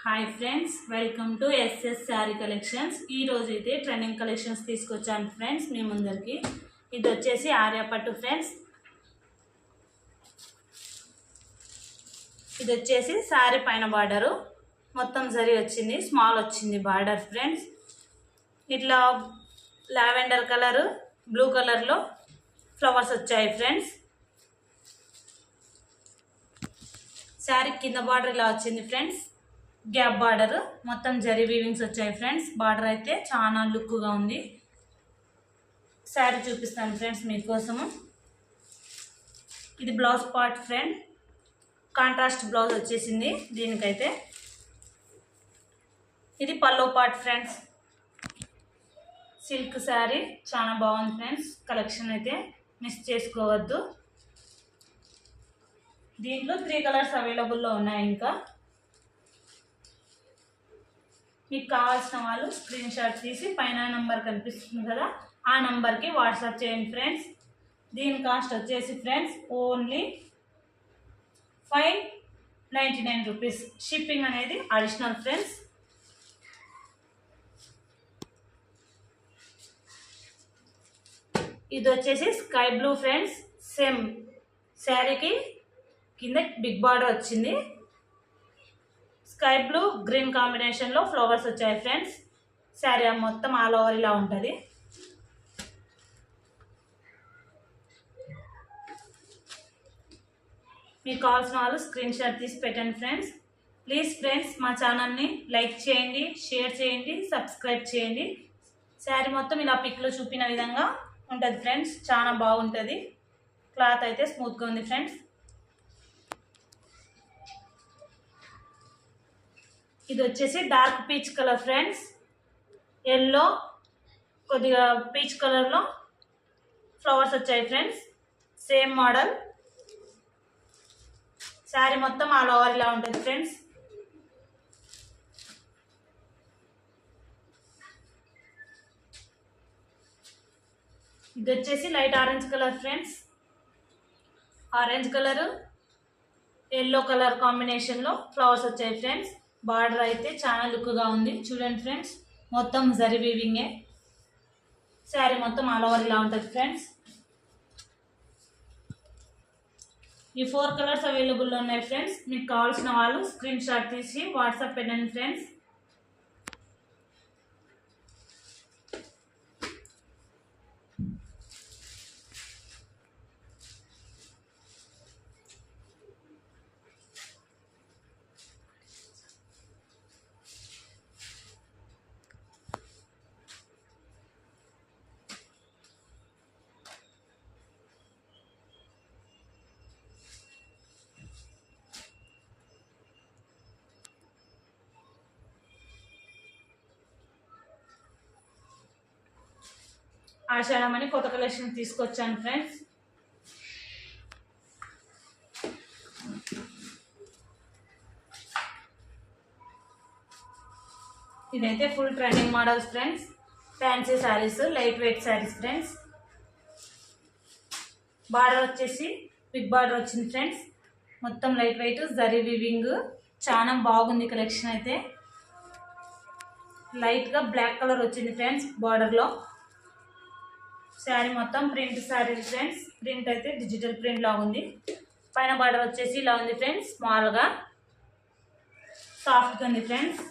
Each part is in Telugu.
Hi friends, welcome to SS sari collections. ఈ రోజు అయితే ట్రెండింగ్ కలెక్షన్స్ తీసుకొచ్చాను ఫ్రెండ్స్ మీ ముందరికి. ఇది వచ్చేసి ఆర్యపట్టు ఫ్రెండ్స్. ఇది వచ్చేసి శారీ పైన బార్డరు మొత్తం జరీ వచ్చింది, స్మాల్ వచ్చింది బార్డర్ ఫ్రెండ్స్. ఇట్లా లావెండర్ కలరు, బ్లూ కలర్లో ఫ్లవర్స్ వచ్చాయి ఫ్రెండ్స్. శారీ కింద బార్డర్ ఇలా వచ్చింది ఫ్రెండ్స్, గ్యాప్ బార్డర్ మొత్తం జరీ వీవింగ్స్ వచ్చాయి ఫ్రెండ్స్. బార్డర్ అయితే చాలా లుక్గా ఉంది. శారీ చూపిస్తాను ఫ్రెండ్స్ మీకోసము. ఇది blouse part friend, contrast blouse వచ్చేసింది దీనికైతే. ఇది పల్లో పార్ట్ ఫ్రెండ్స్. సిల్క్ శారీ చాలా బాగుంది ఫ్రెండ్స్. కలెక్షన్ అయితే మిస్ చేసుకోవద్దు. దీంట్లో 3 కలర్స్ అవైలబుల్లో ఉన్నాయి. ఇంకా మీకు కావాల్సిన వాళ్ళు స్క్రీన్ షాట్ తీసి పైన నంబర్ కనిపిస్తుంది కదా, ఆ నంబర్కి వాట్సాప్ చేయండి ఫ్రెండ్స్. దీని కాస్ట్ వచ్చేసి ఫ్రెండ్స్ ఓన్లీ 599 రూపీస్. షిప్పింగ్ అనేది అడిషనల్ ఫ్రెండ్స్. ఇది వచ్చేసి స్కై బ్లూ ఫ్రెండ్స్. సేమ్ శారీకి కింద బిగ్ బార్డర్ వచ్చింది. స్కై బ్లూ గ్రీన్ కాంబినేషన్లో ఫ్లవర్స్ వచ్చాయి ఫ్రెండ్స్. శారీ మొత్తం ఆల్ ఓవర్ ఇలా ఉంటుంది. మీకు కావాల్సిన వాళ్ళు స్క్రీన్ షాట్ తీసి పెట్టండి ఫ్రెండ్స్. ప్లీజ్ ఫ్రెండ్స్ మా ఛానల్ని లైక్ చేయండి, షేర్ చేయండి, సబ్స్క్రైబ్ చేయండి. శారీ మొత్తం ఇలా పిక్లో చూపిన విధంగా ఉంటుంది ఫ్రెండ్స్. చాలా బాగుంటుంది. క్లాత్ అయితే స్మూత్గా ఉంది ఫ్రెండ్స్. ఇది వచ్చేసి dark peach colour friends. Yellow కొద్దిగా పీచ్ కలర్లో ఫ్లవర్స్ వచ్చాయి ఫ్రెండ్స్. Same model. శారీ మొత్తం ఆల్ ఓవర్ ఇలా ఉంటుంది ఫ్రెండ్స్. ఇది వచ్చేసి light orange colour friends. Orange colour yellow colour కాంబినేషన్లో ఫ్లవర్స్ వచ్చాయి ఫ్రెండ్స్. బార్డర్ అయితే చాలా లుక్గా ఉంది. చూడండి ఫ్రెండ్స్, మొత్తం జరీ వీవింగే. శారీ మొత్తం ఆల్ ఓవర్ ఇలా ఉంటుంది ఫ్రెండ్స్. ఈ 4 కలర్స్ అవైలబుల్లో ఉన్నాయి ఫ్రెండ్స్. మీకు కావాల్సిన వాళ్ళు స్క్రీన్ షాట్ తీసి వాట్సాప్ పెట్టండి ఫ్రెండ్స్. ఆషాఢమని కొత్త కలెక్షన్ తీసుకొచ్చాను ఫ్రెండ్స్. ఇదైతే full trending models friends. Fancy saris, light weight saris friends. Border వచ్చేసి బిగ్ బార్డర్ వచ్చింది ఫ్రెండ్స్. మొత్తం లైట్ వెయిట్ జరీ వీవింగ్. చాలా బాగుంది కలెక్షన్ అయితే. లైట్గా బ్లాక్ కలర్ వచ్చింది ఫ్రెండ్స్ బార్డర్లో. శారీ మొత్తం ప్రింట్ శారీ ఫ్రెండ్స్. ప్రింట్ అయితే డిజిటల్ ప్రింట్ లా ఉంది. పైన బార్డర్ వచ్చేసి ఇలా ఉంది ఫ్రెండ్స్. స్మాల్గా సాఫ్ట్గా ఉంది ఫ్రెండ్స్.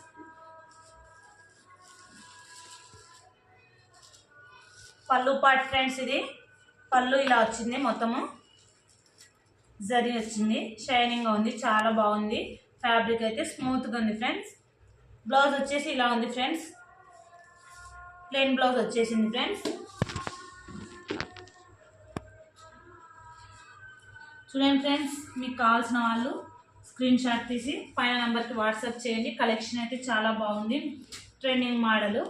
పళ్ళు పార్ట్ ఫ్రెండ్స్. ఇది పళ్ళు ఇలా వచ్చింది, మొత్తము జరీ వచ్చింది. షైనింగ్గా ఉంది, చాలా బాగుంది. ఫ్యాబ్రిక్ అయితే స్మూత్గా ఉంది ఫ్రెండ్స్. బ్లౌజ్ వచ్చేసి ఇలా ఉంది ఫ్రెండ్స్. ప్లెయిన్ బ్లౌజ్ వచ్చేసింది ఫ్రెండ్స్. చూడండి ఫ్రెండ్స్, మీకు కావాల్సిన వాళ్ళు స్క్రీన్ షాట్ తీసి పైన నెంబర్కి వాట్సాప్ చేయండి. కలెక్షన్ అయితే చాలా బాగుంది. ట్రెండింగ్ మోడల్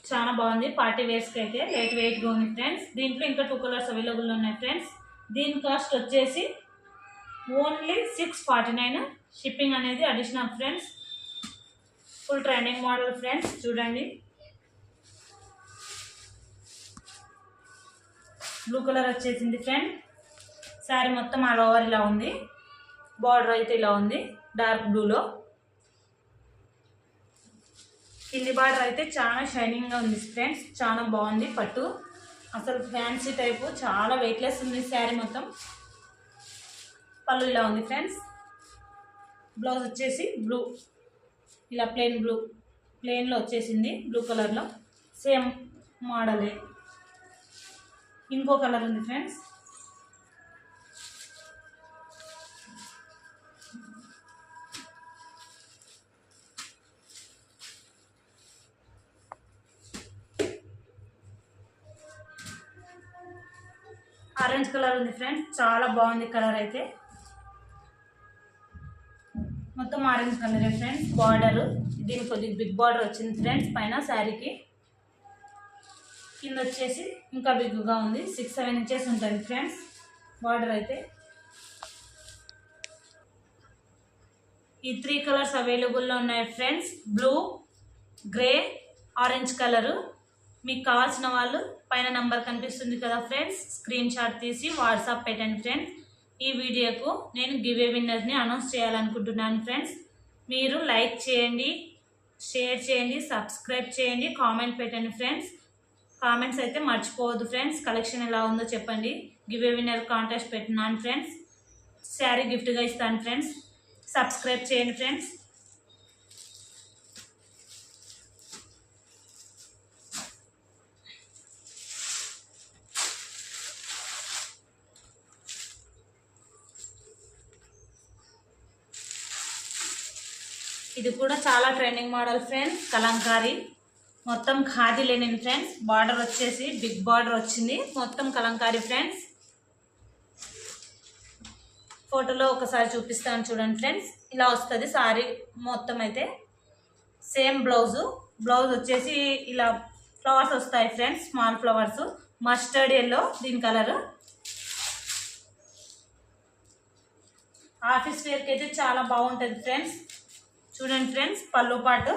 చాలా బాగుంది. పార్టీ వేర్స్కి అయితే లైట్ వెయిట్గా ఉంది ఫ్రెండ్స్. దీంట్లో ఇంకా 2 కలర్స్ అవైలబుల్ ఉన్నాయి ఫ్రెండ్స్. దీని కాస్ట్ వచ్చేసి ఓన్లీ 649. షిప్పింగ్ అనేది additional friends. Full trending model friends. చూడండి, బ్లూ కలర్ వచ్చేసింది ఫ్రెండ్. శారీ మొత్తం ఆల్ ఓవర్ ఇలా ఉంది. బార్డర్ అయితే ఇలా ఉంది డార్క్ బ్లూలో. కింది బార్డర్ అయితే చాలా షైనింగ్గా ఉంది ఫ్రెండ్స్, చాలా బాగుంది పట్టు. అసలు ఫ్యాన్సీ టైపు చాలా వెయిట్లెస్ ఉంది శారీ మొత్తం. పళ్ళు ఇలా ఉంది ఫ్రెండ్స్. బ్లౌజ్ వచ్చేసి బ్లూ, ఇలా ప్లెయిన్లో వచ్చేసింది బ్లూ కలర్లో. సేమ్ మోడలే. ఇంకో కలర్ ఉంది ఫ్రెండ్స్. ఆరెంజ్ కలర్ ఉంది ఫ్రెండ్స్, చాలా బాగుంది కలర్ అయితే. మొత్తం ఆరెంజ్ కలరే ఫ్రెండ్స్. బార్డర్ దీనికి కొద్దిగా బిగ్ బార్డర్ వచ్చింది ఫ్రెండ్స్ పైన శారీకి. కింద వచ్చేసి ఇంకా బిగ్గా ఉంది, 6-7 ఇంచెస్ ఉంటుంది ఫ్రెండ్స్ బార్డర్ అయితే. ఈ 3 కలర్స్ అవైలబుల్లో ఉన్నాయి friends. Blue, grey, orange colour. మీకు కావాల్సిన వాళ్ళు పైన నంబర్ కనిపిస్తుంది కదా ఫ్రెండ్స్, స్క్రీన్ షాట్ తీసి వాట్సాప్ పెట్టండి ఫ్రెండ్స్. ఈ వీడియోకు నేను గివ్ ఏ విన్నర్ని అనౌన్స్ చేయాలనుకుంటున్నాను ఫ్రెండ్స్. మీరు లైక్ చేయండి, షేర్ చేయండి, సబ్స్క్రైబ్ చేయండి, కామెంట్ పెట్టండి ఫ్రెండ్స్. కామెంట్స్ అయితే మర్చిపోవద్దు ఫ్రెండ్స్. కలెక్షన్ ఎలా ఉందో చెప్పండి. గివ్ ఏ విన్నర్ కాంటెస్ట్ పెట్టినాను ఫ్రెండ్స్. శారీ గిఫ్ట్గా ఇస్తాను ఫ్రెండ్స్. సబ్స్క్రైబ్ చేయండి ఫ్రెండ్స్. ఇది కూడా చాలా ట్రెండింగ్ మోడల్ ఫ్రెండ్స్. కలంకారీ మొత్తం ఖాదీ లెనిన్ ఫ్రెండ్స్. బార్డర్ వచ్చేసి బిగ్ బార్డర్ వచ్చింది, మొత్తం కలంకారీ ఫ్రెండ్స్. ఫోటోలో ఒకసారి చూపిస్తాను చూడండి ఫ్రెండ్స్. ఇలా వస్తుంది సారీ మొత్తం అయితే. సేమ్ బ్లౌజ్ వచ్చేసి ఇలా ఫ్లవర్స్ వస్తాయి friends, small flowers. Mustard yellow దీని కలర్. ఆఫీస్ వేర్కి అయితే చాలా బాగుంటుంది ఫ్రెండ్స్. చూడండి ఫ్రెండ్స్, పళ్ళు పాటు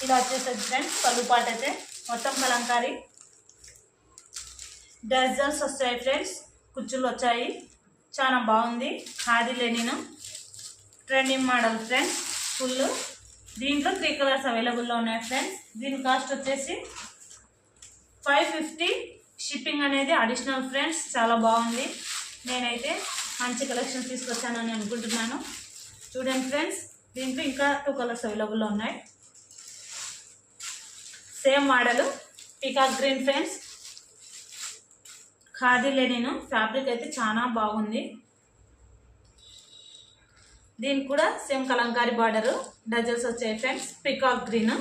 ఇలా వచ్చేస్తుంది ఫ్రెండ్స్. పళ్ళు పాటు అయితే మొత్తం కలంకారీ. డజల్స్ వస్తాయి ఫ్రెండ్స్, కుచ్చులు వచ్చాయి. చాలా బాగుంది. Khadi linen trending model friends full. దీంట్లో 3 కలర్స్ అవైలబుల్లో ఉన్నాయి ఫ్రెండ్స్. దీని కాస్ట్ వచ్చేసి 550. షిప్పింగ్ అనేది అడిషనల్ ఫ్రెండ్స్. చాలా బాగుంది. నేనైతే మంచి కలెక్షన్ తీసుకొచ్చానని అనుకుంటున్నాను. చూడండి ఫ్రెండ్స్, దీంట్లో ఇంకా 2 కలర్స్ అవైలబుల్లో ఉన్నాయి. Same model peacock green friends. Khadi linen fabric అయితే చాలా బాగుంది. దీనికి కూడా సేమ్ కలంకారీ బార్డరు, డజల్స్ వచ్చాయి friends. Peacock green.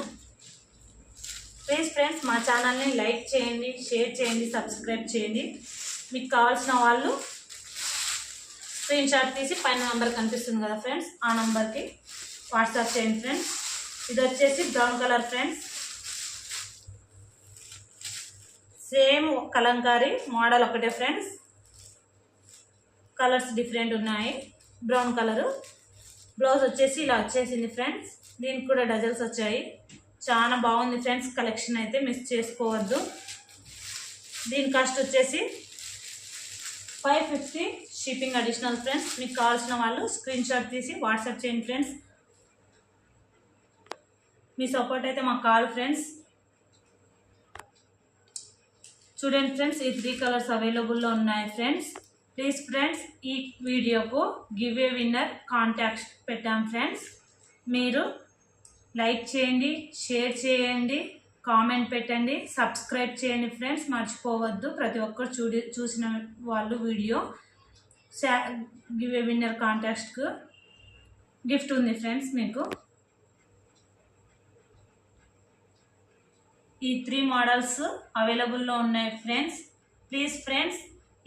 Please friends మా ఛానల్ని లైక్ చేయండి, షేర్ చేయండి, సబ్స్క్రైబ్ చేయండి. మీకు కావాల్సిన వాళ్ళు స్క్రీన్ షాట్ తీసి పైన నంబర్ కనిపిస్తుంది కదా ఫ్రెండ్స్, ఆ నంబర్కి వాట్సాప్ చేయండి ఫ్రెండ్స్. ఇది వచ్చేసి brown colour friends. Same Kalamkari model ఒకటే ఫ్రెండ్స్, కలర్స్ డిఫరెంట్ ఉన్నాయి. Brown colour. బ్లౌజ్ వచ్చేసి ఇలా వచ్చేసింది ఫ్రెండ్స్. దీనికి కూడా డజల్స్ వచ్చాయి. చాలా బాగుంది ఫ్రెండ్స్. కలెక్షన్ అయితే మిస్ చేసుకోవద్దు. దీని కాస్ట్ వచ్చేసి 550. Shipping additional friends. మీకు కావాల్సిన వాళ్ళు స్క్రీన్ షాట్ తీసి వాట్సాప్ చేయండి ఫ్రెండ్స్. మీ సపోర్ట్ అయితే మాకు కావాలి ఫ్రెండ్స్. చూడండి ఫ్రెండ్స్, ఈ 3 కలర్స్ అవైలబుల్లో ఉన్నాయి ఫ్రెండ్స్. ప్లీజ్ ఫ్రెండ్స్ ఈ వీడియోకు గివ్ ఏ విన్నర్ కాంటాక్ట్ పెట్టాం ఫ్రెండ్స్. మీరు లైక్ చేయండి, షేర్ చేయండి, కామెంట్ పెట్టండి, సబ్స్క్రైబ్ చేయండి ఫ్రెండ్స్. మర్చిపోవద్దు. ప్రతి ఒక్కరు చూసిన వాళ్ళు వీడియో గివ్ ఏ విన్నర్ కాంటాక్ట్కు గిఫ్ట్ ఉంది ఫ్రెండ్స్. మీకు ఈ 3 మోడల్స్ అవైలబుల్లో ఉన్నాయి ఫ్రెండ్స్. ప్లీజ్ ఫ్రెండ్స్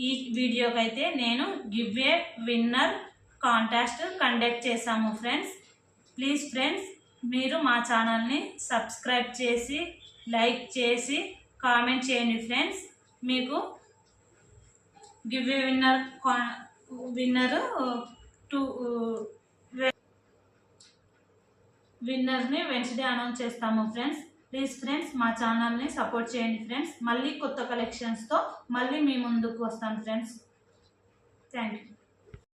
ఈ వీడియోకి అయితే నేను give a winner contest conduct చేశాము ఫ్రెండ్స్. ప్లీజ్ ఫ్రెండ్స్ మీరు మా ఛానల్ని సబ్స్క్రైబ్ చేసి లైక్ చేసి కామెంట్ చేయండి ఫ్రెండ్స్. మీకు గివ్ ఏ విన్నర్ని వెంటనే అనౌన్స్ చేస్తాము ఫ్రెండ్స్. ప్లీజ్ ఫ్రెండ్స్ మా ఛానల్ని సపోర్ట్ చేయండి ఫ్రెండ్స్. మళ్ళీ కొత్త కలెక్షన్స్తో మళ్ళీ మీ ముందుకు వస్తాను ఫ్రెండ్స్. Thank you.